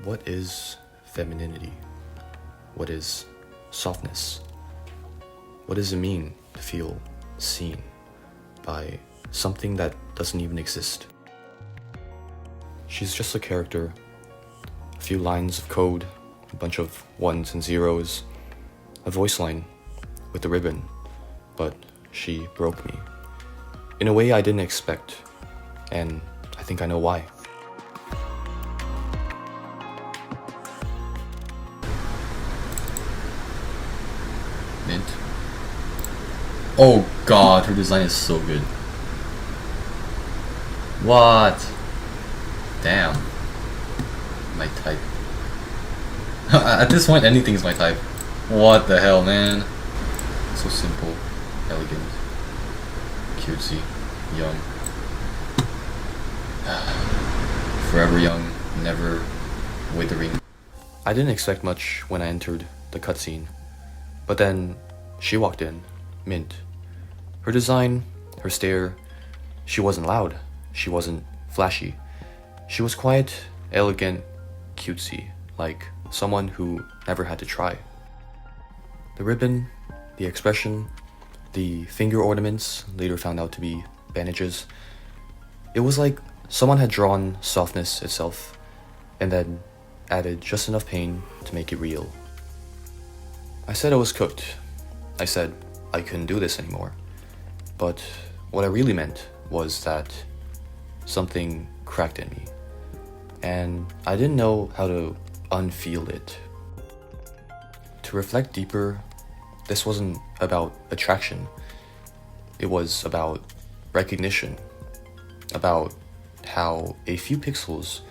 What is femininity? What is softness? What does it mean to feel seen by something that doesn't even exist? She's just a character, a few lines of code, a bunch of ones and zeros, a voice line with a ribbon, but she broke me in a way I didn't expect, and I think I know why. Mint. Oh god, her design is so good. What? Damn. My type. At this point, anything's my type. What the hell, man? So simple, elegant, cutesy, young. Forever young, never withering. I didn't expect much when I entered the cutscene, but then she walked in, Mint. Her design, her stare, she wasn't loud, she wasn't flashy. She was quiet, elegant, cutesy, like someone who never had to try. The ribbon, the expression, the finger ornaments later found out to be bandages. It was like someone had drawn softness itself and then added just enough pain to make it real. I said I was cooked. I said I couldn't do this anymore. But what I really meant was that something cracked in me, and I didn't know how to unfeel it. To reflect deeper, this wasn't about attraction. It was about recognition, about how a few pixels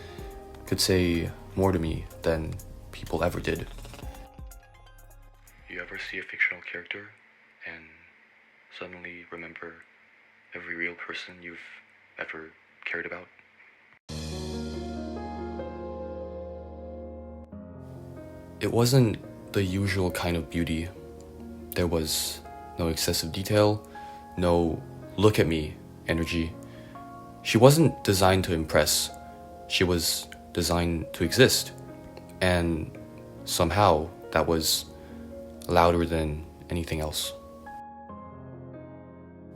could say more to me than people ever did. You ever see a fictional character and suddenly remember every real person you've ever cared about? It wasn't the usual kind of beauty. There was no excessive detail, no look at me energy. She wasn't designed to impress. She was designed to exist. And somehow that was louder than anything else.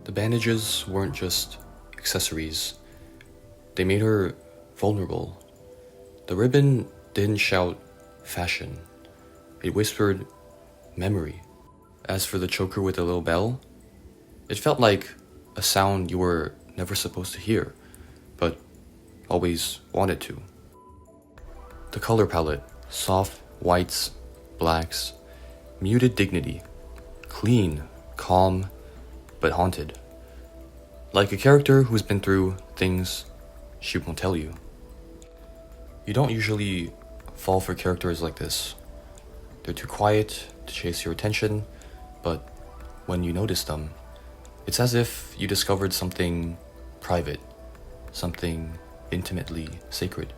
The bandages weren't just accessories. They made her vulnerable. The ribbon didn't shout fashion. It whispered memory. As for the choker with the little bell, it felt like a sound you were never supposed to hear, but always wanted to. The color palette, soft whites, blacks, muted dignity, clean, calm, but haunted. Like a character who's been through things she won't tell you. You don't usually fall for characters like this. They're too quiet to chase your attention, but when you notice them, it's as if you discovered something private, something intimately sacred.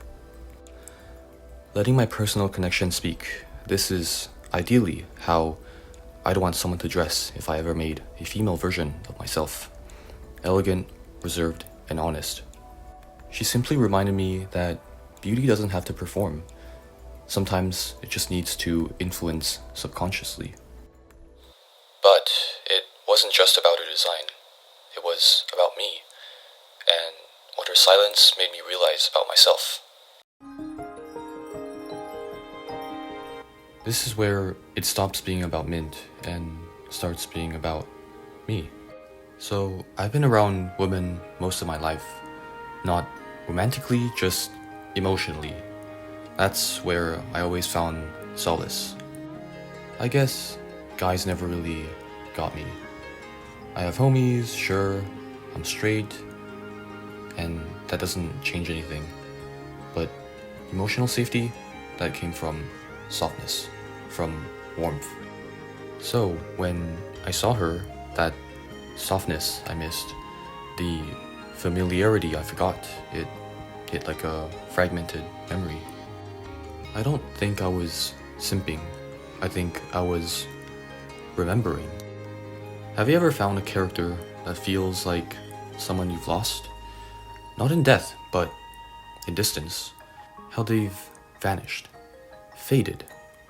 Letting my personal connection speak, this is ideally how I'd want someone to dress if I ever made a female version of myself. Elegant, reserved, and honest. She simply reminded me that beauty doesn't have to perform. Sometimes it just needs to influence subconsciously. But it wasn't just about her design. It was about me, and what her silence made me realize about myself. This is where it stops being about Mint and starts being about me. So I've been around women most of my life, not romantically, just emotionally. That's where I always found solace. I guess guys never really got me. I have homies, sure, I'm straight, and that doesn't change anything. But emotional safety, that came from softness, from warmth. So when I saw her, that softness I missed, the familiarity I forgot, it hit like a fragmented memory. I don't think I was simping. I think I was remembering. Have you ever found a character that feels like someone you've lost? Not in death, but in distance. How they've vanished. faded.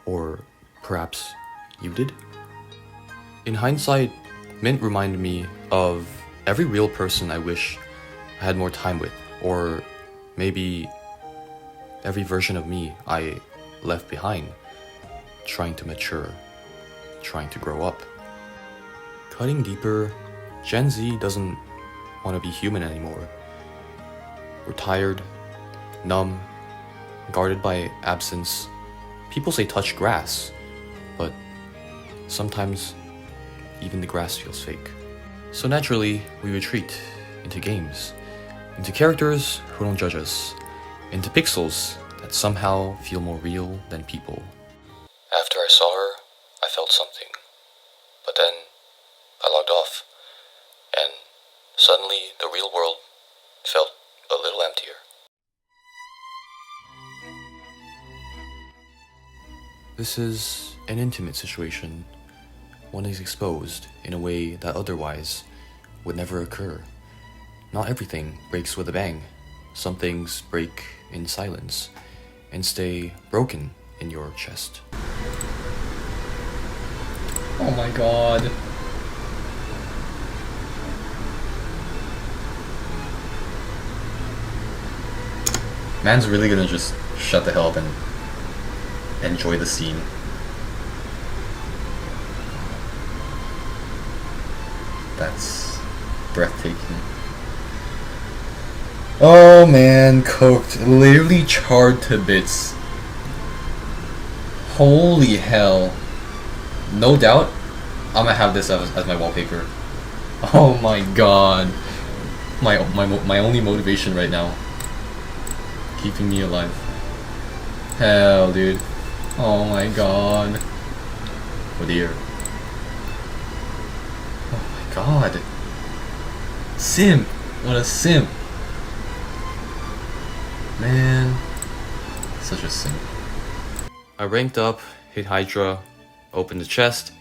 Or perhaps you did? In hindsight, Mint reminded me of every real person I wish I had more time with, or maybe every version of me I left behind, trying to mature, trying to grow up. Cutting deeper, Gen Z doesn't want to be human anymore. We're tired, numb, guarded by absence. People say touch grass, but sometimes even the grass feels fake. So naturally, we retreat into games, into characters who don't judge us, into pixels that somehow feel more real than people. After I saw her, I felt something. But then, I logged off, and suddenly the real world felt a little emptier. This is an intimate situation. One is exposed in a way that otherwise would never occur. Not everything breaks with a bang. Some things break in silence and stay broken in your chest. Oh my god. Man's really gonna just shut the hell up and enjoy the scene. That's breathtaking. Oh man, cooked. Literally charred to bits. Holy hell. No doubt, I'm gonna have this as my wallpaper. Oh my god. My only motivation right now. Keeping me alive. Hell, dude. Oh my god. Oh dear. Oh my god. Simp. What a simp. Man. Such a simp. I ranked up, hit Hydra, opened the chest,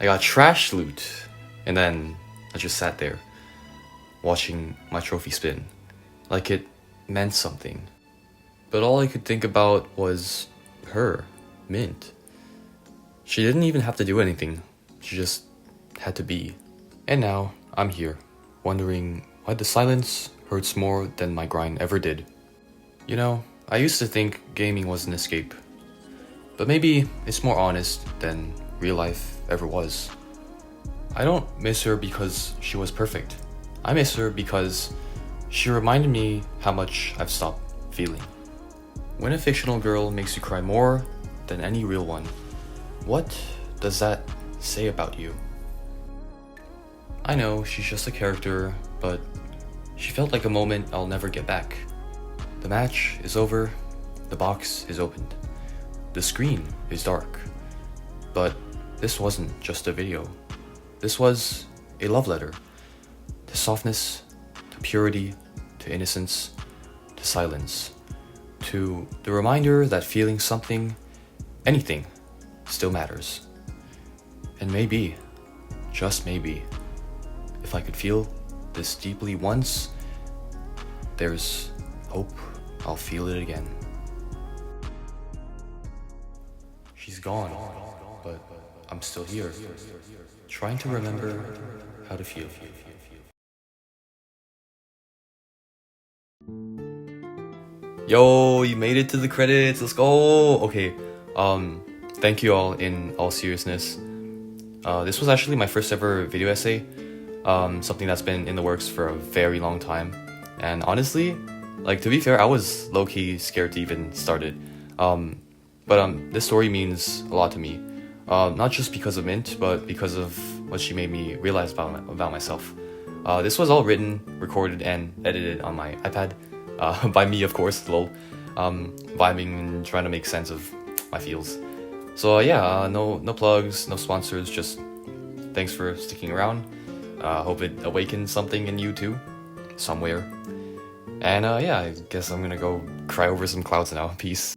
I got trash loot, and then I just sat there, watching my trophy spin, like it meant something. But all I could think about was her, Mint. She didn't even have to do anything, she just had to be. And now, I'm here, wondering why the silence hurts more than my grind ever did. You know, I used to think gaming was an escape. But maybe it's more honest than real life ever was. I don't miss her because she was perfect. I miss her because she reminded me how much I've stopped feeling. When a fictional girl makes you cry more than any real one, what does that say about you? I know she's just a character, but she felt like a moment I'll never get back. The match is over, the box is opened. The screen is dark, but this wasn't just a video. This was a love letter to softness, to purity, to innocence, to silence, to the reminder that feeling something, anything, still matters. And maybe, just maybe, if I could feel this deeply once, there's hope I'll feel it again. She's gone, but I'm still here, trying to remember how to feel. Yo, you made it to the credits, let's go! Okay, thank you all in all seriousness. This was actually my first ever video essay, something that's been in the works for a very long time. And honestly, like, to be fair, I was low-key scared to even start it. But this story means a lot to me. Not just because of Mint, but because of what she made me realize about myself. This was all written, recorded, and edited on my iPad. By me, of course, lol. Vibing and trying to make sense of my feels. So yeah, no plugs, no sponsors, just thanks for sticking around. Hope it awakens something in you too, somewhere. And yeah, I guess I'm gonna go cry over some clouds now. Peace.